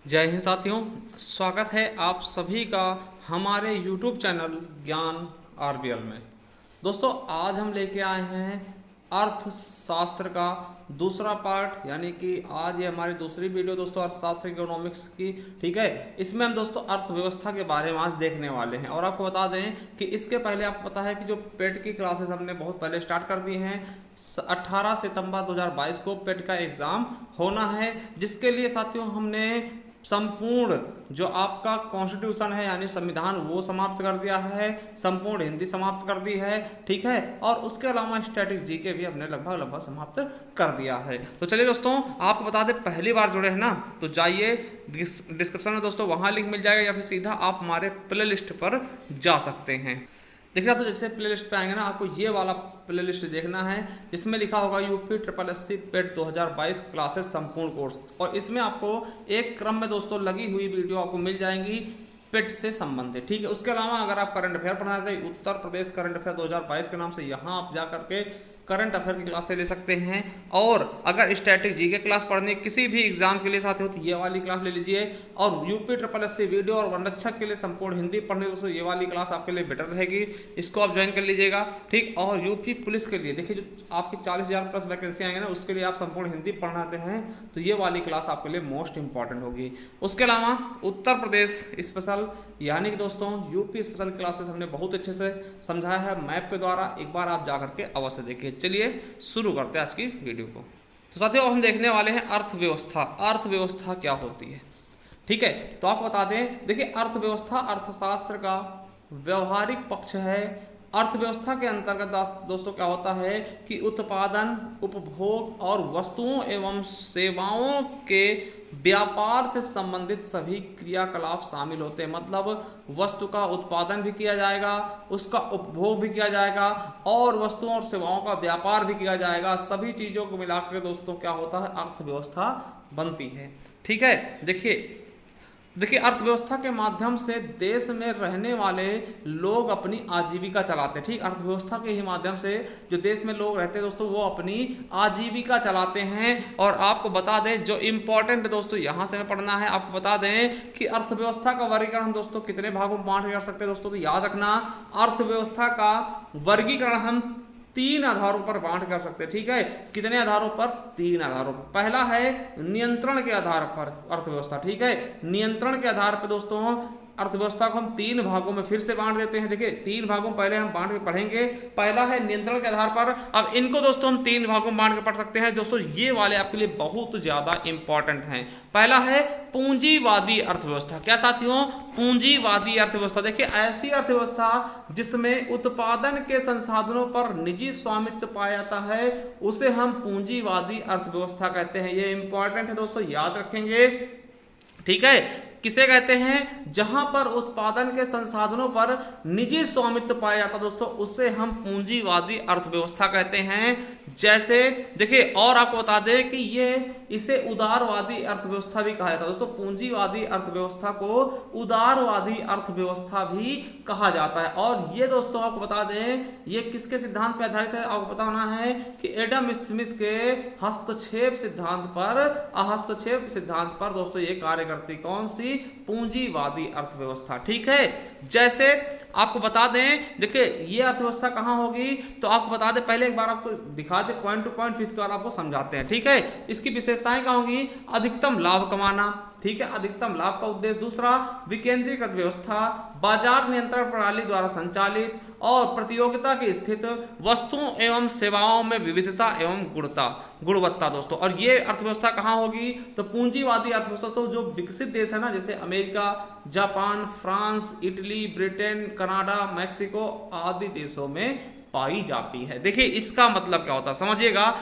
जय हिंद साथियों, स्वागत है आप सभी का हमारे YouTube चैनल ज्ञान आरबीएल में। दोस्तों, आज हम लेके आए हैं अर्थशास्त्र का दूसरा पार्ट, यानी कि आज ये हमारी दूसरी वीडियो दोस्तों अर्थशास्त्र इकोनॉमिक्स की। ठीक है, इसमें हम दोस्तों अर्थव्यवस्था के बारे में आज देखने वाले हैं। और आपको बता दें कि इसके पहले आपको पता है कि जो पेट की क्लासेस हमने बहुत पहले स्टार्ट कर दी हैं। 18 सितंबर 2022 को पेट का एग्ज़ाम होना है, जिसके लिए साथियों हमने संपूर्ण जो आपका कॉन्स्टिट्यूशन है यानी संविधान वो समाप्त कर दिया है, संपूर्ण हिंदी समाप्त कर दी है। ठीक है, और उसके अलावा स्टैटिक जीके भी हमने लगभग समाप्त कर दिया है। तो चलिए दोस्तों, आपको बता दें पहली बार जुड़े हैं ना, तो जाइए डिस्क्रिप्शन में दोस्तों वहाँ लिंक मिल जाएगा, या फिर सीधा आप हमारे प्ले लिस्ट पर जा सकते हैं। देखिए तो जैसे प्ले लिस्ट पे आएंगे ना, आपको ये वाला प्ले लिस्ट देखना है जिसमें लिखा होगा यूपी SSC पेट 2022 क्लासेस संपूर्ण कोर्स। और इसमें आपको एक क्रम में दोस्तों लगी हुई वीडियो आपको मिल जाएंगी पेट से संबंधित। ठीक है, उसके अलावा अगर आप करंट अफेयर पढ़ना चाहते हैं, उत्तर प्रदेश करंट अफेयर 2022 के नाम से यहाँ आप जा करके करंट अफेयर की क्लासें ले सकते हैं। और अगर स्टैटिक जीके क्लास पढ़नी किसी भी एग्जाम के लिए साथ हो तो ये वाली क्लास ले लीजिए। और यूपी SSC वीडियो और वनरक्षक के लिए संपूर्ण हिंदी पढ़ने दोस्तों ये वाली क्लास आपके लिए बेटर रहेगी, इसको आप ज्वाइन कर लीजिएगा। ठीक, और यूपी पुलिस के लिए देखिए जो आपकी 40,000 प्लस वैकेंसी आएंगे ना, उसके लिए आप संपूर्ण हिंदी पढ़ना चाहते हैं तो ये वाली क्लास आपके लिए मोस्ट इंपॉर्टेंट होगी। उसके अलावा उत्तर प्रदेश स्पेशल यानी कि दोस्तों यूपी स्पेशल क्लासेस हमने बहुत अच्छे से समझाया है मैप के द्वारा, एक बार आप जा करके अवश्य देखिए। चलिए शुरू करते हैं आज की वीडियो को। तो साथियों हम देखने वाले हैं अर्थव्यवस्था। अर्थव्यवस्था क्या होती है? ठीक है, तो आपको बता दें, देखिए अर्थव्यवस्था अर्थशास्त्र का व्यवहारिक पक्ष है। अर्थव्यवस्था के अंतर्गत दोस्तों क्या होता है कि उत्पादन, उपभोग और वस्तुओं एवं सेवाओं के व्यापार से संबंधित सभी क्रियाकलाप शामिल होते हैं। मतलब वस्तु का उत्पादन भी किया जाएगा, उसका उपभोग भी किया जाएगा और वस्तुओं और सेवाओं का व्यापार भी किया जाएगा। सभी चीजों को मिलाकर दोस्तों क्या होता है, अर्थव्यवस्था बनती है। ठीक है, देखिए अर्थव्यवस्था के माध्यम से देश में रहने वाले लोग अपनी आजीविका चलाते हैं। ठीक, अर्थव्यवस्था के ही माध्यम से जो देश में लोग रहते हैं दोस्तों वो अपनी आजीविका चलाते हैं। और आपको बता दें जो इम्पोर्टेंट दोस्तों यहाँ से हमें पढ़ना है, आपको बता दें कि अर्थव्यवस्था का वर्गीकरण हम दोस्तों कितने भागों में बांट कर सकते हैं दोस्तों। तो याद रखना, अर्थव्यवस्था का वर्गीकरण हम 3 आधारों पर बांट कर सकते हैं। ठीक है, कितने आधारों पर? 3 आधारों पर। पहला है नियंत्रण के आधार पर अर्थव्यवस्था। ठीक है, नियंत्रण के आधार पर दोस्तों अर्थव्यवस्था को हम 3 भागों में फिर से बांट देते हैं। देखिए 3 भागों पहले हम बांट के पढ़ेंगे। पहला है नियंत्रण के आधार पर। अब इनको दोस्तों हम 3 भागों में बांट के पढ़ सकते हैं दोस्तों, ये वाले आपके लिए बहुत ज्यादा इंपॉर्टेंट हैं। पहला है पूंजीवादी अर्थव्यवस्था। क्या साथियों? पूंजीवादी अर्थव्यवस्था। देखिए ऐसी अर्थव्यवस्था जिसमें उत्पादन के संसाधनों पर निजी स्वामित्व पाया जाता है उसे हम पूंजीवादी अर्थव्यवस्था कहते हैं। ये इंपॉर्टेंट है दोस्तों, याद रखेंगे। ठीक है, किसे कहते हैं? जहां पर उत्पादन के संसाधनों पर निजी स्वामित्व पाया जाता दोस्तों उसे हम पूंजीवादी अर्थव्यवस्था कहते हैं। जैसे देखिए, और आपको बता दें कि इसे उदारवादी अर्थव्यवस्था भी कहा जाता है दोस्तों। पूंजीवादी अर्थव्यवस्था को उदारवादी अर्थव्यवस्था भी कहा जाता है। और ये दोस्तों आपको बता दें ये किसके सिद्धांत पर आधारित है? आपको पता होना है कि एडम स्मिथ के हस्तक्षेप सिद्धांत पर दोस्तों ये कार्य करती। कौन सी? पूंजीवादी अर्थव्यवस्था। ठीक है, जैसे आपको बता दें, देखिए ये अर्थव्यवस्था कहां होगी, तो आपको बता दें, पहले एक बार आपको दिखा दे पॉइंट टू पॉइंट, फिर इसके बाद आपको समझाते हैं। ठीक है, इसकी विशेषताएं क्या होंगी? अधिकतम लाभ कमाना। ठीक है, अधिकतम लाभ का उद्देश्य। दूसरा, विकेंद्रीकृत व्यवस्था, बाजार नियंत्रण प्रणाली द्वारा संचालित और प्रतियोगिता की स्थित, वस्तुओं एवं सेवाओं में विविधता एवं गुणवत्ता दोस्तों। और ये अर्थव्यवस्था कहाँ होगी? तो पूंजीवादी अर्थव्यवस्था जो विकसित देश है ना, जैसे America, Japan, France, Italy, Britain, Canada, Mexico आदि देशों में पाई जाती है। देखिए इसका मतलब क्या होता है समझिएगा।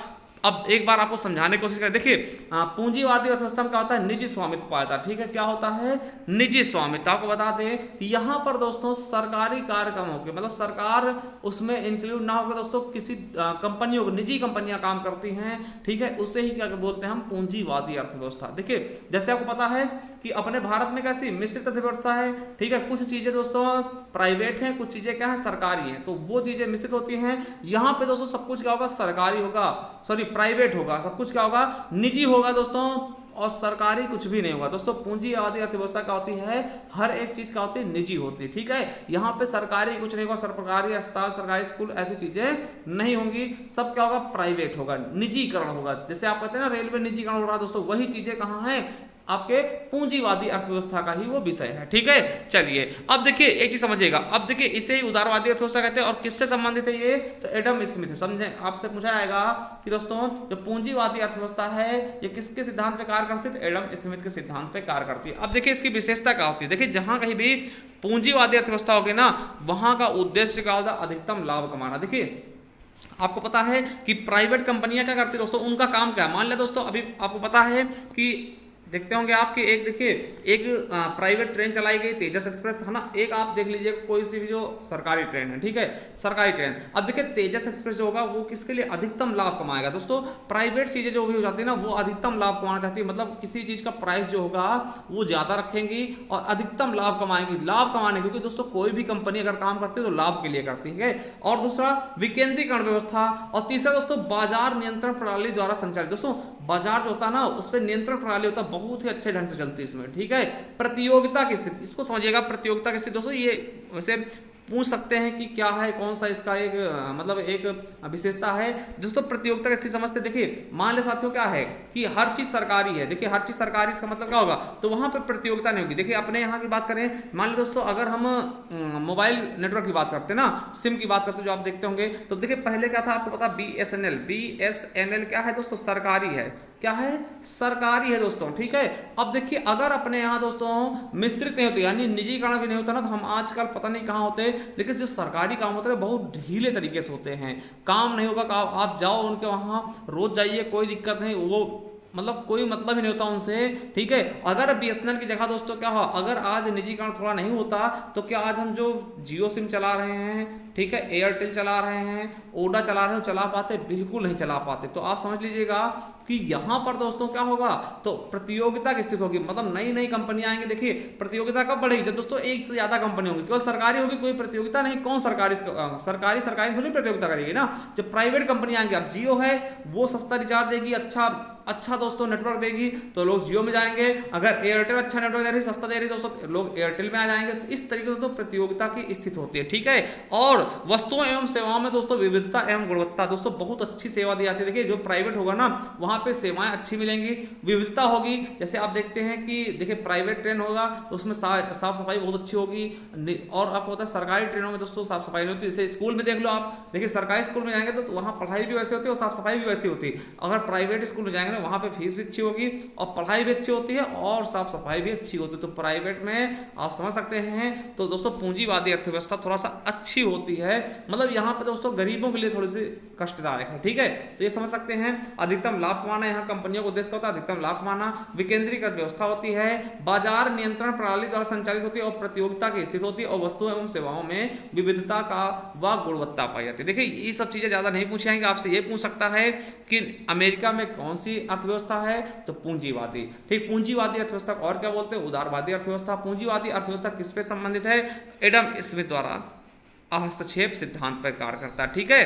अब एक बार आपको समझाने की कोशिश करें। देखिए पूंजीवादी अर्थव्यवस्था में क्या होता है? निजी स्वामित्व पाया। ठीक है, क्या होता है? निजी स्वामित्व। आपको बता दें यहाँ पर दोस्तों सरकारी कार्यक्रमों के मतलब सरकार उसमें इंक्लूड ना होकर दोस्तों किसी कंपनियों को, निजी कंपनियां काम करती हैं। ठीक है, उसे ही क्या बोलते हैं हम? पूंजीवादी अर्थव्यवस्था। देखिए जैसे आपको पता है कि अपने भारत में कैसी मिश्रित अर्थव्यवस्था है। ठीक है, कुछ चीजें दोस्तों प्राइवेट हैं, कुछ चीजें क्या है? सरकारी हैं। तो वो चीजें मिश्रित होती हैं। यहाँ पे दोस्तों सब कुछ क्या होगा? सरकारी होगा, सॉरी प्राइवेट होगा। सब कुछ क्या होगा? निजी होगा दोस्तों। और सरकारी कुछ भी नहीं होगा। दोस्तों पूंजीवादी अर्थव्यवस्था क्या होती है, हर एक चीज क्या होती है, निजी होती है। ठीक है, यहाँ पे सरकारी कुछ नहीं होगा, सरकारी अस्पताल, सरकारी स्कूल, ऐसी चीजें नहीं होंगी। सब क्या होगा, प्राइवेट होगा, निजीकरण होगा। जैसे आप कहते हैं ना रेलवे निजीकरण हो रहा है, दोस्तों वही चीजें कहाँ है, आपके पूंजीवादी अर्थव्यवस्था का ही वो विषय है। ठीक है, चलिए अब देखिए एक चीज समझिएगा। अब देखिए इसे ही उदारवादी अर्थव्यवस्था कहते हैं। और किससे संबंधित है ये, तो एडम स्मिथ। समझे, आपसे पूछा जाएगा कि दोस्तों जो पूंजीवादी अर्थव्यवस्था है ये किसके सिद्धांत पे कार्य करती है, तो एडम स्मिथ के सिद्धांत पे कार्य करती है। अब देखिए इसकी विशेषता क्या होती है। देखिए जहां कहीं भी पूंजीवादी अर्थव्यवस्था होगी ना, वहां का उद्देश्य क्या होता है, अधिकतम लाभ कमाना। देखिए आपको पता है कि प्राइवेट कंपनियां क्या करती है दोस्तों, उनका काम क्या है। मान लिया दोस्तों अभी आपको पता है कि देखते होंगे आपके एक देखिए एक प्राइवेट ट्रेन चलाई गई तेजस एक्सप्रेस, है ना। एक आप देख लीजिए कोई सी भी जो सरकारी ट्रेन है, ठीक है, सरकारी ट्रेन। अब देखिए तेजस एक्सप्रेस जो होगा वो किसके लिए अधिकतम लाभ कमाएगा। दोस्तों प्राइवेट चीजें जो भी हो जाती है ना, वो अधिकतम लाभ कमाना चाहती है, मतलब किसी चीज का प्राइस जो होगा वो ज्यादा रखेंगी और अधिकतम लाभ कमाएंगी। लाभ कमाने, क्योंकि दोस्तों कोई भी कंपनी अगर काम करती है तो लाभ के लिए करती है। और दूसरा विकेंद्रीकरण व्यवस्था, और तीसरा दोस्तों बाजार नियंत्रण प्रणाली द्वारा संचालित। दोस्तों बाजार जो होता है ना, उस पर नियंत्रण प्रणाली होता है, बहुत ही अच्छे ढंग से चलती है इसमें। ठीक है, प्रतियोगिता की स्थिति, इसको समझिएगा। प्रतियोगिता की स्थिति दोस्तों ये वैसे पूछ सकते हैं कि क्या है, कौन सा इसका एक मतलब एक विशेषता है। दोस्तों प्रतियोगिता की स्थिति समझते, देखिए मान ले साथियों क्या है कि हर चीज सरकारी है। देखिए हर चीज सरकारी, इसका मतलब क्या होगा, तो वहां पे प्रतियोगिता नहीं होगी। देखिए अपने यहाँ की बात करें, मान लो दोस्तों अगर हम मोबाइल नेटवर्क की बात करते हैं ना, सिम की बात करते हैं जो आप देखते होंगे, तो देखिए पहले क्या था आपको पता, BSNL क्या है दोस्तों, सरकारी है। क्या है, सरकारी है दोस्तों। ठीक है, अब देखिए अगर अपने यहाँ दोस्तों मिश्रित नहीं होती, यानी निजीकरण भी नहीं होता ना, तो हम आजकल पता नहीं कहाँ होते, लेकिन जो सरकारी काम होते हैं बहुत ढीले तरीके से होते हैं। काम नहीं होगा, आप जाओ उनके वहाँ रोज जाइए, कोई दिक्कत नहीं, वो मतलब कोई मतलब ही नहीं होता उनसे। ठीक है, अगर BSNL की जगह दोस्तों क्या हो, अगर आज निजीकरण थोड़ा नहीं होता तो क्या आज हम जो जियो सिम चला रहे हैं, ठीक है, एयरटेल चला रहे हैं, ओडा चला रहे हैं, चला पाते, बिल्कुल नहीं चला पाते। तो आप समझ लीजिएगा कि यहां पर दोस्तों क्या होगा, तो प्रतियोगिता की स्थिति होगी, मतलब नई नई कंपनियां आएंगे। देखिए प्रतियोगिता कब बढ़ेगी, जब दोस्तों एक से ज्यादा कंपनी होगी। केवल सरकारी होगी कोई प्रतियोगिता नहीं, कौन सरकारी थोड़ी प्रतियोगिता करेगी ना। जब प्राइवेट कंपनी आएंगे, अब जियो है वो सस्ता रिचार्ज देगी, अच्छा दोस्तों नेटवर्क देगी, तो लोग जियो में जाएंगे। अगर एयरटेल अच्छा नेटवर्क दे रही, सस्ता दे रही दोस्तों, लोग एयरटेल में आ जाएंगे। तो इस तरीके से तो प्रतियोगिता की स्थिति होती है। ठीक है, और वस्तुओं एवं सेवाओं में दोस्तों विविधता एवं गुणवत्ता, दोस्तों बहुत अच्छी सेवा दी जाती है। देखिए जो प्राइवेट होगा ना, वहां पे सेवाएं अच्छी मिलेंगी, विविधता होगी। जैसे आप देखते हैं कि देखिए प्राइवेट ट्रेन होगा तो उसमें साफ सफाई बहुत अच्छी होगी, और आपको पता है सरकारी ट्रेनों में दोस्तों साफ सफाई नहीं होती। जैसे स्कूल में देख लो आप, देखिए सरकारी स्कूल में जाएंगे तो वहाँ पढ़ाई भी वैसी होती है और साफ सफाई भी वैसी होती है। अगर प्राइवेट स्कूल में जाएंगे ना, वहाँ पे फीस भी अच्छी होगी और पढ़ाई भी अच्छी होती है और साफ सफाई भी अच्छी होती है। तो प्राइवेट में आप समझ सकते हैं। तो दोस्तों पूंजीवादी अर्थव्यवस्था थोड़ा सा अच्छी होती है, मतलब यहाँ पे दोस्तों गरीबों के लिए थोड़ी सी कष्टदायक है। ठीक है, तो ये समझ सकते हैं। अधिकतम लाभ कमाना यहाँ कंपनियों को उद्देश्य होता है, अधिकतम लाभ कमाना। विकेंद्रीकृत व्यवस्था होती है, बाजार नियंत्रण प्रणाली द्वारा संचालित होती है और प्रतियोगिता की स्थिति होती है, और वस्तुओं एवं सेवाओं में विविधता का व गुणवत्ता पाई जाती है। देखिए ये सब चीजें ज्यादा नहीं पूछी जाएंगे, आपसे ये पूछ सकता है कि अमेरिका में कौन सी अर्थव्यवस्था है, तो पूंजीवादी। ठीक, पूंजीवादी अर्थव्यवस्था और क्या बोलते हैं, उदारवादी अर्थव्यवस्था। पूंजीवादी अर्थव्यवस्था किस पे संबंधित है, एडम स्मिथ द्वारा हस्तक्षेप सिद्धांत पर कार्य करता है। ठीक है,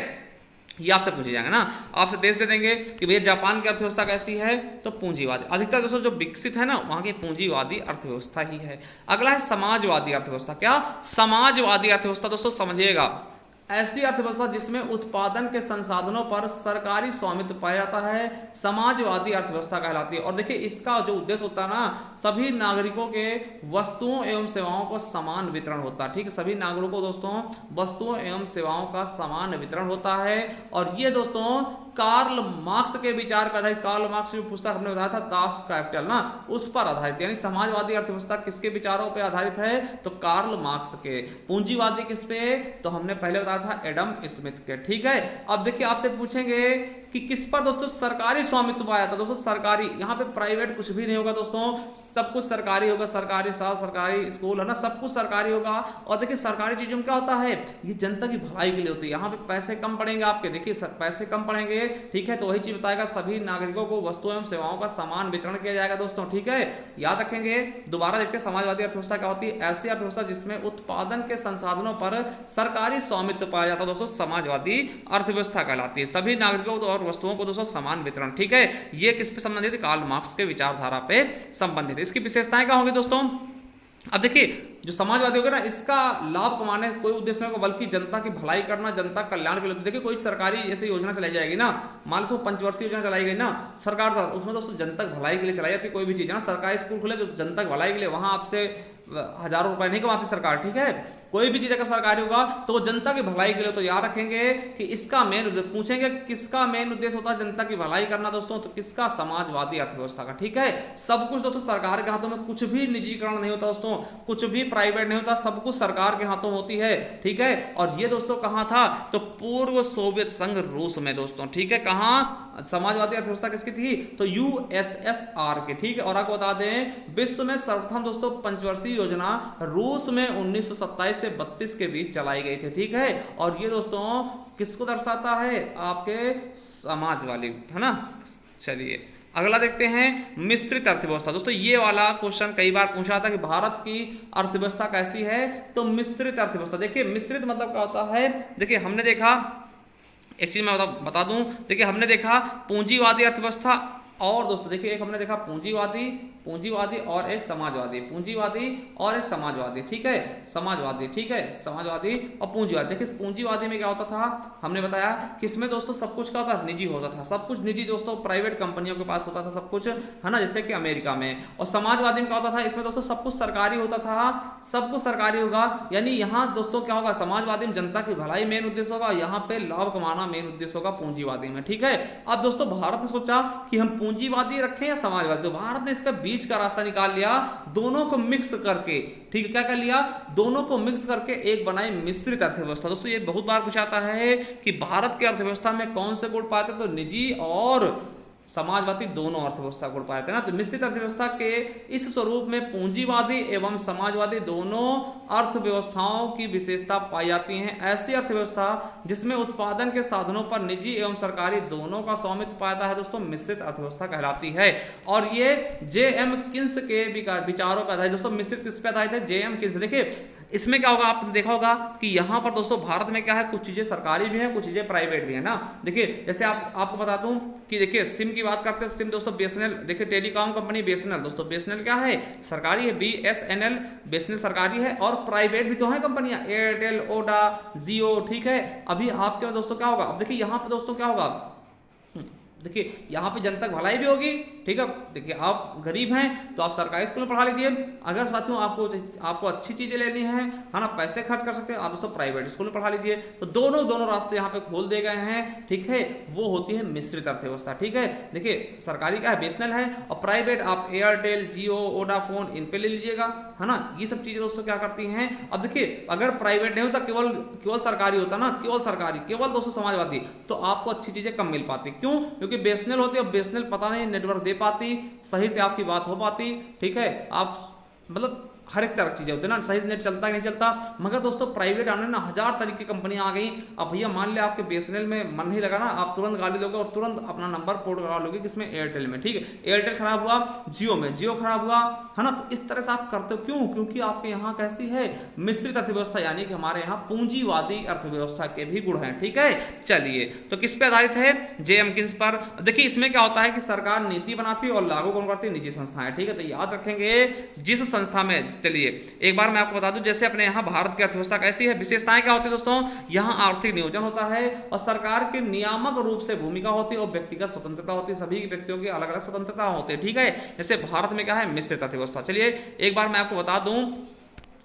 ये आपसे पूछे जाएंगे ना, आपसे देश दे देंगे कि भैया जापान की अर्थव्यवस्था कैसी है, तो पूंजीवादी। अधिकतर दोस्तों जो विकसित है ना, वहां की पूंजीवादी अर्थव्यवस्था ही है। अगला है समाजवादी अर्थव्यवस्था। क्या, समाजवादी अर्थव्यवस्था दोस्तों समझिएगा, ऐसी अर्थव्यवस्था जिसमें उत्पादन के संसाधनों पर सरकारी स्वामित्व पाया जाता है, समाजवादी अर्थव्यवस्था कहलाती है। और देखिए इसका जो उद्देश्य होता है ना, सभी नागरिकों के वस्तुओं एवं सेवाओं को समान वितरण होता है। ठीक है, सभी नागरिकों को दोस्तों वस्तुओं एवं सेवाओं का समान वितरण होता है। और ये दोस्तों कार्ल मार्क्स के विचार पर आधारित, कार्ल मार्क्स जो पुस्तक हमने बताया था दास कैपिटल ना, उस पर आधारित। यानी समाजवादी अर्थव्यवस्था किसके विचारों पर आधारित है, तो कार्ल मार्क्स के। पूंजीवादी किस पे, तो हमने पहले बताया था एडम स्मिथ के। ठीक है, अब देखिए आपसे पूछेंगे कि किस पर दोस्तों सरकारी स्वामित्व आया था। दोस्तों सरकारी, यहाँ पे प्राइवेट कुछ भी नहीं होगा दोस्तों, सब कुछ सरकारी होगा। सरकारी अस्पताल, सरकारी स्कूल है ना, सब कुछ सरकारी होगा। और देखिए सरकारी चीजों में क्या होता है, ये जनता की भलाई के लिए होती है। यहाँ पे पैसे कम पड़ेंगे आपके, देखिए पैसे कम पड़ेंगे करेंगे, ठीक है, तो वही चीज बताएगा सभी नागरिकों को वस्तुओं एवं सेवाओं का समान वितरण किया जाएगा दोस्तों, ठीक है, याद रखेंगे। दोबारा देखते हैं समाजवादी अर्थव्यवस्था क्या होती है। ऐसी अर्थव्यवस्था जिसमें उत्पादन के संसाधनों पर सरकारी स्वामित्व पाया जाता है दोस्तों, समाजवादी अर्थव्यवस्था कहलाती है। सभी नागरिकों और वस्तुओं को दोस्तों समान वितरण, ठीक है, ये किस पे संबंधित, कार्ल मार्क्स के विचारधारा पे संबंधित है। इसकी विशेषताएं क्या होंगी दोस्तों। अब देखिए जो समाजवादी होगा ना, इसका लाभ कमाने कोई उद्देश्य नहीं होगा, बल्कि जनता की भलाई करना, जनता कल्याण के लिए। तो देखिए कोई सरकारी ऐसी योजना चलाई जाएगी ना, मान लो पंचवर्षीय योजना चलाई गई ना सरकार द्वारा, उसमें दोस्तों जनता की भलाई के लिए चलाई जाती है कोई भी चीज है ना। सरकारी स्कूल खुले तो जनता की भलाई के लिए, वहां आपसे हजारों रुपए नहीं कमाती सरकार, ठीक है। कोई भी चीज अगर सरकारी होगा तो वो जनता की भलाई के लिए। तो याद रखेंगे कि इसका मेन उद्देश्य, पूछेंगे किसका मेन उद्देश्य होता है जनता की भलाई करना दोस्तों, तो किसका, समाजवादी अर्थव्यवस्था का, ठीक है। सब कुछ दोस्तों सरकार के हाथों में, कुछ भी निजीकरण नहीं होता दोस्तों, कुछ भी प्राइवेट नहीं होता, सब कुछ सरकार के हाथों होती है, ठीक है। और ये दोस्तों कहां था, तो पूर्व सोवियत संघ रूस में दोस्तों, ठीक है। कहां समाजवादी अर्थव्यवस्था किसकी थी, तो यूएसएसआर के, ठीक है। और आपको बता दें विश्व में सर्वप्रथम दोस्तों पंचवर्षीय योजना रूस में 1927 से 32 के बीच चलाई गई थी, ठीक है। और ये दोस्तों किसको दर्शाता है, आपके समाजवादी, है ना। चलिए अगला देखते हैं मिश्रित अर्थव्यवस्था। दोस्तों ये वाला क्वेश्चन कई बार पूछा था कि भारत की अर्थव्यवस्था कैसी है, तो मिश्रित अर्थव्यवस्था। देखिए मिश्रित मतलब क्या होता है, देखिए हमने देखा एक चीज मैं बता दूं, देखिए हमने देखा पूंजीवादी अर्थव्यवस्था, और दोस्तों देखिए एक हमने देखा पूंजीवादी और एक समाजवादी, पूंजीवादी और एक समाजवादी, ठीक है, समाजवादी, ठीक है, समाजवादी और पूंजीवादी। देखिए पूंजीवादी में क्या होता था, हमने बताया कि इसमें दोस्तों सब कुछ क्या होता था, निजी होता था, सब कुछ निजी दोस्तों, प्राइवेट कंपनियों के पास होता था सब कुछ, है ना, जैसे कि अमेरिका में। और समाजवादी में क्या होता था, इसमें दोस्तों सब कुछ सरकारी होता था, सब कुछ सरकारी होगा, यानी यहाँ दोस्तों क्या होगा, समाजवादी में जनता की भलाई मेन उद्देश्य होगा, यहाँ पे लाभ कमाना मेन उद्देश्य होगा पूंजीवादी में, ठीक है। अब दोस्तों भारत ने सोचा कि हम पूंजीवादी रखें या समाजवादी, तो भारत ने इसका बीच का रास्ता निकाल लिया, दोनों को मिक्स करके, ठीक है, क्या कर लिया, दोनों को मिक्स करके एक बनाई मिश्रित अर्थव्यवस्था। दोस्तों ये बहुत बार पूछाता है कि भारत की अर्थव्यवस्था में कौन से गुण पाते, तो निजी और समाजवादी दोनों अर्थव्यवस्था गुण पाए थे ना। तो मिश्रित अर्थव्यवस्था के इस स्वरूप में पूंजीवादी एवं समाजवादी दोनों अर्थव्यवस्थाओं की विशेषता पाई जाती है। ऐसी अर्थव्यवस्था जिसमें उत्पादन के साधनों पर निजी एवं सरकारी दोनों का स्वामित्व पाता है दोस्तों, मिश्रित अर्थव्यवस्था कहलाती है। और ये जे.एम. किन्स के विचारों पर आधारित, दोस्तों मिश्रित किस पे आधारित है, जे.एम. किन्स। देखिए इसमें क्या होगा, आपने देखा होगा कि यहाँ पर दोस्तों भारत में क्या है, कुछ चीजें सरकारी भी हैं, कुछ चीजें प्राइवेट भी है ना। देखिए जैसे आपको बता दूं कि देखिए सिम की बात करते हैं, सिम दोस्तों बीएसएनएल, देखिए टेलीकॉम कंपनी बीएसएनएल, दोस्तों बीएसएनएल क्या है, सरकारी है, बीएसएनएल, बीएसएनएल सरकारी है, और प्राइवेट भी तो है कंपनियां, एयरटेल, ओडा, जियो, ठीक है। अभी आपके दोस्तों क्या होगा, अब देखिए यहाँ पे दोस्तों क्या होगा, देखिए यहाँ पे जनता की भलाई भी होगी, ठीक है। देखिए आप गरीब हैं तो आप सरकारी स्कूल में पढ़ा लीजिए, अगर साथियों आपको अच्छी चीजें लेनी है ना, पैसे खर्च कर सकते हैं, आप दोस्तों प्राइवेट स्कूल में पढ़ा लीजिए। तो दोनों रास्ते यहाँ पे खोल दिए गए हैं, ठीक है। वो होती है मिश्रित अर्थव्यवस्था, ठीक है। देखिए सरकारी क्या है, बीएसएनएल है, और प्राइवेट आप एयरटेल, जियो, वोडाफोन, इन पे ले लीजिएगा, है ना। ये सब चीजें दोस्तों क्या करती हैं। अब देखिए अगर प्राइवेट नहीं होता, केवल सरकारी होता ना, केवल सरकारी, केवल दोस्तों समाजवादी, तो आपको अच्छी चीजें कम मिल पाती। क्यों, क्योंकि बीएसएनएल होती है, बीएसएनएल पता नहीं नेटवर्क दे पाती, सही से आपकी बात हो पाती, ठीक है। आप मतलब हर एक तरह की चीजें होती है ना, सही से नेट चलता है नहीं चलता। मगर दोस्तों प्राइवेट आने ना हजार तरीके की कंपनियां आ गई। अब भैया मान लिया आपके बीएसएनएल में मन नहीं लगा ना, आप तुरंत गाली लोगे और तुरंत अपना नंबर पोर्ट करा लोगे किसमें, एयरटेल में, ठीक है। एयरटेल खराब हुआ, जियो में, जियो खराब हुआ, है ना। तो इस तरह से आप करते हो, क्यों, क्योंकि आपके यहाँ कैसी है, मिश्रित अर्थव्यवस्था, यानी कि हमारे यहाँ पूंजीवादी अर्थव्यवस्था के भी गुण हैं, ठीक है। चलिए तो किस पे आधारित है, जे.एम. किन्स पर। देखिए इसमें क्या होता है कि सरकार नीति बनाती है और लागू कौन करती है, निजी संस्थाएं, ठीक है। तो याद रखेंगे जिस संस्था में, चलिए एक बार मैं आपको बता दूं, जैसे अपने यहाँ भारत की अर्थव्यवस्था कैसी है, विशेषताएं क्या होती है दोस्तों, यहाँ आर्थिक नियोजन होता है और सरकार के नियामक रूप से भूमिका होती है और व्यक्तिगत स्वतंत्रता होती है, सभी व्यक्तियों की अलग अलग स्वतंत्रता होती है, ठीक है। जैसे भारत में क्या है, मिश्रित अर्थव्यवस्था। चलिए एक बार मैं आपको बता दूं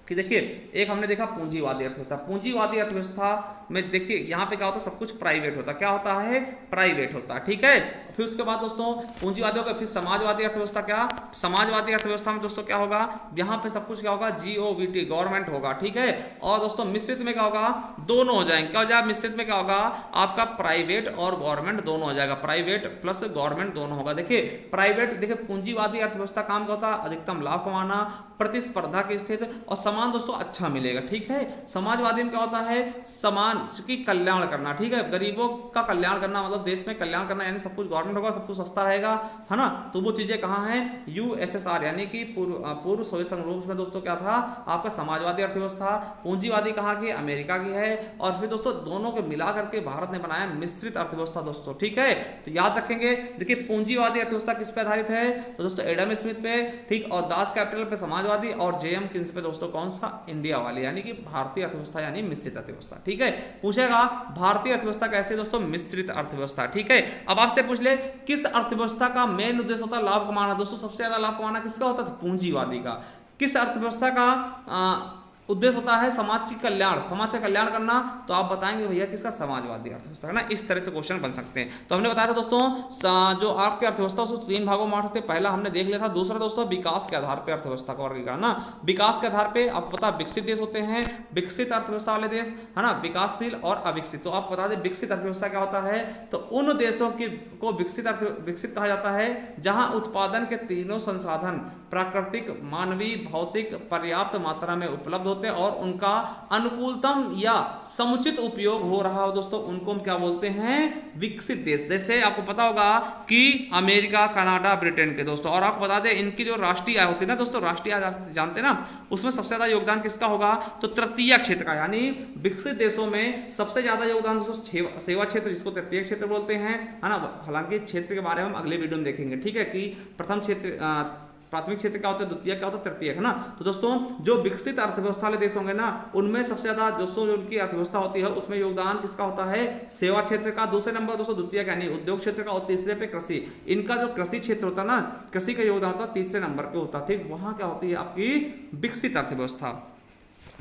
कि देखिए एक हमने देखा पूंजीवादी अर्थव्यवस्था। पूंजीवादी अर्थव्यवस्था में देखिए यहाँ पे क्या होता है, सब कुछ प्राइवेट होता है, क्या होता है, प्राइवेट होता है, ठीक है। फिर उसके बाद दोस्तों पूंजीवादियों का, फिर समाजवादी अर्थव्यवस्था। क्या समाजवादी अर्थव्यवस्था में दोस्तों क्या होगा, यहाँ पे सब कुछ क्या होगा, GOVT गवर्नमेंट होगा, ठीक है। और दोस्तों मिश्रित में क्या होगा, दोनों हो जाएंगे। क्या हो जाएगा मिश्रित में, क्या होगा आपका प्राइवेट और गवर्नमेंट दोनों हो जाएगा, प्राइवेट प्लस गवर्नमेंट दोनों होगा। देखिए प्राइवेट, देखिए पूंजीवादी अर्थव्यवस्था काम क्या होता है, अधिकतम लाभ कमाना, प्रतिस्पर्धा की स्थिति और समान दोस्तों अच्छा मिलेगा, ठीक है। समाजवादी में क्या होता है, समान की कल्याण करना, ठीक है, गरीबों का कल्याण करना, मतलब देश में कल्याण करना, यानी सब कुछ गवर्नमेंट होगा, सब कुछ सस्ता रहेगा, है ना। तो वो चीजें कहाँ हैं, USSR यानी कि पूर्व सोवियत संघ रूस में दोस्तों क्या था आपका समाजवादी अर्थव्यवस्था। पूंजीवादी कहाँ की, अमेरिका की है। और फिर दोस्तों दोनों को मिला करके भारत ने बनाया मिश्रित अर्थव्यवस्था दोस्तों, ठीक है। तो याद रखेंगे, देखिए पूंजीवादी अर्थव्यवस्था किस पे आधारित है, तो दोस्तों एडम स्मिथ पे, ठीक, और दास कैपिटल पे समाजवादी, और JM किन्स पे दोस्तों कौन सा, इंडिया वाली, यानी कि भारतीय अर्थव्यवस्था यानी मिश्रित अर्थव्यवस्था, ठीक है। पूछेगा भारतीय अर्थव्यवस्था कैसे दोस्तों, मिश्रित अर्थव्यवस्था, ठीक है। अब आपसे पूछ ले किस अर्थव्यवस्था का मेन उद्देश्य होता है लाभ कमाना, दोस्तों सबसे ज्यादा लाभ कमाना किसका होता है, पूंजीवादी का। किस अर्थव्यवस्था का उद्देश्य होता है समाज की कल्याण, समाज का कल्याण करना, तो आप बताएंगे भैया किसका, समाजवादी अर्थव्यवस्था, है ना। इस तरह से क्वेश्चन बन सकते हैं। तो हमने बताया था दोस्तों जो आपके अर्थव्यवस्था उसको 3 भागों में बांटते, पहला हमने देख लिया था। दूसरा दोस्तों विकास के आधार पर अर्थव्यवस्था का वर्गीकरण ना, विकास के आधार पर आपको पता विकसित देश होते हैं, विकसित अर्थव्यवस्था वाले देश, है ना, विकासशील और अविकसित। तो आप बता दें विकसित अर्थव्यवस्था क्या होता है, तो उन देशों की को विकसित कहा जाता है जहां उत्पादन के तीनों संसाधन प्राकृतिक, मानवीय, भौतिक पर्याप्त मात्रा में उपलब्ध होते हैं और उनका अनुकूलतम या समुचित उपयोग हो रहा हो दोस्तों, उनको हम क्या बोलते हैं, विकसित देश। जैसे आपको पता होगा कि अमेरिका, कनाडा, ब्रिटेन के दोस्तों, और आपको बता दें इनकी जो राष्ट्रीय आय होती है ना दोस्तों, राष्ट्रीय आय जानते ना, उसमें सबसे ज्यादा योगदान किसका होगा, तो तृतीय क्षेत्र का, यानी विकसित देशों में सबसे ज्यादा योगदान दोस्तों सेवा क्षेत्र, जिसको तृतीय क्षेत्र बोलते हैं, है ना। हालांकि क्षेत्र के बारे में हम अगले वीडियो में देखेंगे, ठीक है, कि प्रथम क्षेत्र प्राथमिक क्षेत्र क्या होता है, द्वितीय क्या होता है, तृतीय, है ना। तो दोस्तों जो विकसित अर्थव्यवस्था वाले देश होंगे ना, उनमें सबसे ज्यादा दोस्तों जो उनकी अर्थव्यवस्था होती है उसमें योगदान किसका होता है, सेवा क्षेत्र का। दूसरे नंबर दोस्तों द्वितीय का यानी उद्योग क्षेत्र का, और तीसरे पे कृषि। इनका जो कृषि क्षेत्र होता है ना, कृषि का योगदान होता है तीसरे नंबर पे होता है, ठीक। वहां क्या होती है आपकी विकसित अर्थव्यवस्था,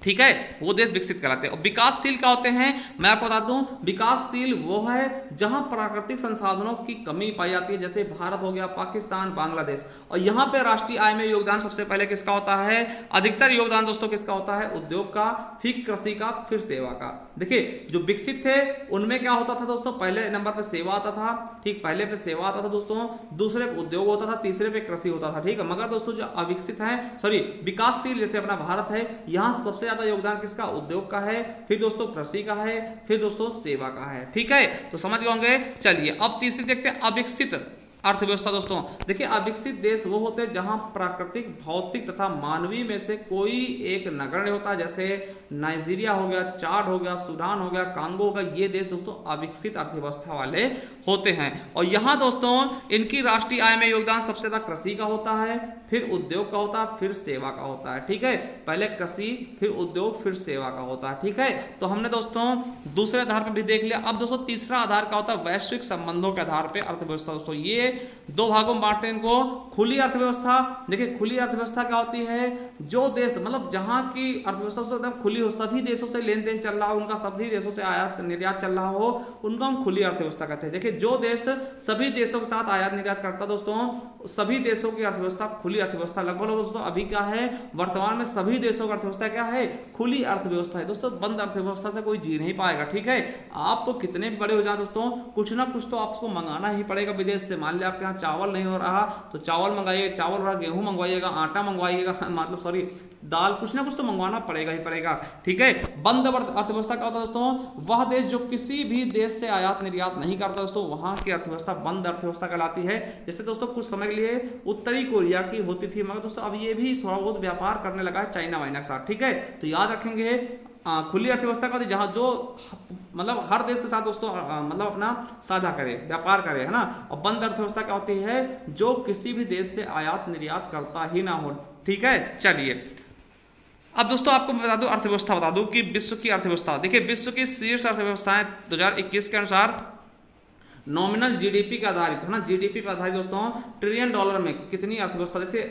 ठीक है, वो देश विकसित कहलाते हैं। और विकासशील क्या होते हैं, मैं आपको बता दूं, विकासशील वो है जहां प्राकृतिक संसाधनों की कमी पाई जाती है, जैसे भारत हो गया, पाकिस्तान, बांग्लादेश। और यहां पे राष्ट्रीय आय में योगदान सबसे पहले किसका होता है, अधिकतर योगदान दोस्तों किसका होता है, उद्योग का, फिर कृषि का, फिर सेवा का। देखिए जो विकसित थे उनमें क्या होता था दोस्तों, पहले नंबर पर सेवा आता था, ठीक, पहले पे सेवा आता था दोस्तों, दूसरे पे उद्योग होता था, तीसरे पे कृषि होता था, ठीक है। मगर दोस्तों जो अविकसित है, सॉरी विकासशील जैसे अपना भारत है, यहाँ सबसे ज्यादा योगदान किसका, उद्योग का है, फिर दोस्तों कृषि का है, फिर दोस्तों सेवा का है, ठीक है। तो समझ गए होंगे। चलिए अब तीसरी देखते हैं, अविकसित अर्थव्यवस्था दोस्तों। देखिए अविकसित देश वो होते हैं जहां प्राकृतिक, भौतिक तथा मानवीय में से कोई एक नगण्य होता है, जैसे नाइजीरिया हो गया, चाड हो गया, सूडान हो गया, कांगो हो गया। ये देश दोस्तों अविकसित अर्थव्यवस्था वाले होते हैं। और यहाँ दोस्तों इनकी राष्ट्रीय आय में योगदान सबसे ज्यादा कृषि का होता है, फिर उद्योग का होता है, फिर सेवा का होता है, ठीक है। पहले कृषि, फिर उद्योग, फिर सेवा का होता है, ठीक है। तो हमने दोस्तों दूसरे आधार पर भी देख लिया। अब दोस्तों तीसरा आधार का होता है वैश्विक संबंधों के आधार पर अर्थव्यवस्था दोस्तों। ये 2 भागों में बांटते हैं इनको। खुली अर्थव्यवस्था, देखिए खुली अर्थव्यवस्था क्या होती है, जो देश मतलब जहां की अर्थव्यवस्था एकदम खुली हो, सभी देशों से लेन देन चल रहा हो, उनका सभी देशों से आयात निर्यात चल रहा हो, उनको हम खुली अर्थव्यवस्था कहते हैं। देखिए जो देश सभी देशों के साथ आयात निर्यात करता दोस्तों, सभी देशों की अर्थव्यवस्था खुली अर्थव्यवस्था। लगभग दोस्तों अभी क्या है, वर्तमान में सभी देशों की अर्थव्यवस्था क्या है, खुली अर्थव्यवस्था है दोस्तों। बंद अर्थव्यवस्था से कोई जी नहीं पाएगा, ठीक है। आपको कितने भी बड़े हो जाए दोस्तों, कुछ ना कुछ तो आपको मंगाना ही पड़ेगा विदेश से। मान लिया आपके यहाँ चावल नहीं हो रहा तो चावल मंगाइए, चावल रहा गेहूं मंगवाइएगा, आटा मंगवाइएगा, मतलब सॉरी दाल, कुछ ना कुछ तो मंगवाना पड़ेगा ही पड़ेगा, ठीक है। बंद अर्थव्यवस्था क्या होता है दोस्तों, वह देश जो किसी भी देश से आयात निर्यात नहीं करता दोस्तों, वहां की अर्थव्यवस्था बंद अर्थव्यवस्था कहलाती है। जैसे दोस्तों कुछ समय के लिए उत्तरी कोरिया की होती थी, मगर दोस्तों अब ये भी थोड़ा बहुत व्यापार करने लगा है चाइना वाइना के साथ, ठीक है। तो याद रखेंगे खुली अर्थव्यवस्था का जहां जो मतलब हर देश के साथ दोस्तों मतलब अपना साझा करे, व्यापार करे, है ना। और बंद अर्थव्यवस्था क्या होती है, जो किसी भी देश से आयात निर्यात करता ही ना हो, ठीक है। चलिए अब दोस्तों आपको बता दूं, अर्थव्यवस्था बता दूं कि विश्व की अर्थव्यवस्था। देखिए विश्व की शीर्ष अर्थव्यवस्थाएं 2021 के अनुसार नॉमिनल जीडीपी के आधारित, है ना, जीडीपी पर आधारित दोस्तों ट्रिलियन डॉलर में कितनी अर्थव्यवस्था, जैसे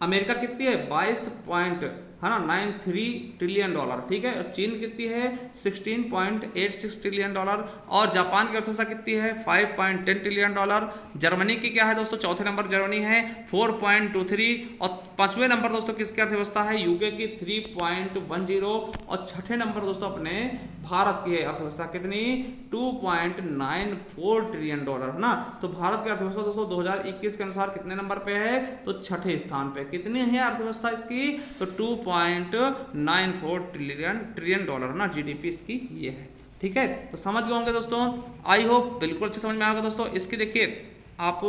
अमेरिका कितनी है 22 पॉइंट, है ना, 93 ट्रिलियन डॉलर, ठीक है। चीन कितनी है, 16.86 ट्रिलियन डॉलर। और जापान की अर्थव्यवस्था कितनी है, 5.10 ट्रिलियन डॉलर। जर्मनी की क्या है दोस्तों, चौथे नंबर जर्मनी है 4.23। और पांचवें नंबर दोस्तों किसकी अर्थव्यवस्था है, यूके की 3.10। और छठे नंबर दोस्तों अपने भारत की है अर्थव्यवस्था, कितनी, 2.94 ट्रिलियन डॉलर, है ना। तो भारत की अर्थव्यवस्था दोस्तों 2021 के अनुसार कितने नंबर पे है, तो छठे स्थान पे। कितनी है अर्थव्यवस्था इसकी, तो 2.94 ट्रिलियन डॉलर ना, जीडीपी इसकी ये है, ठीक है। तो समझ गए होंगे दोस्तों, आई होप बिल्कुल अच्छे समझ में आएगा दोस्तों। इसकी देखिए आप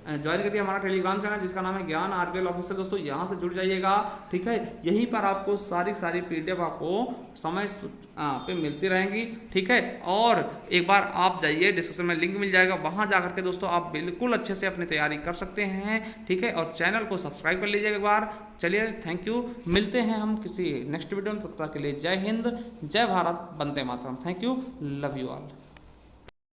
ज्वाइन करिए हमारा टेलीग्राम चैनल जिसका नाम है ज्ञान आरबीएल ऑफिसर दोस्तों, यहाँ से जुड़ जाइएगा, ठीक है। यहीं पर आपको सारी पीडीएफ आपको समय पे मिलती रहेंगी, ठीक है। और एक बार आप जाइए, डिस्क्रिप्शन में लिंक मिल जाएगा, वहाँ जाकर के दोस्तों आप बिल्कुल अच्छे से अपनी तैयारी कर सकते हैं, ठीक है। और चैनल को सब्सक्राइब कर लीजिएगा एक बार। चलिए, थैंक यू, मिलते हैं हम किसी नेक्स्ट वीडियो में, तब तक के लिए जय हिंद, जय भारत, वंदे मातरम। Thank you, love you all.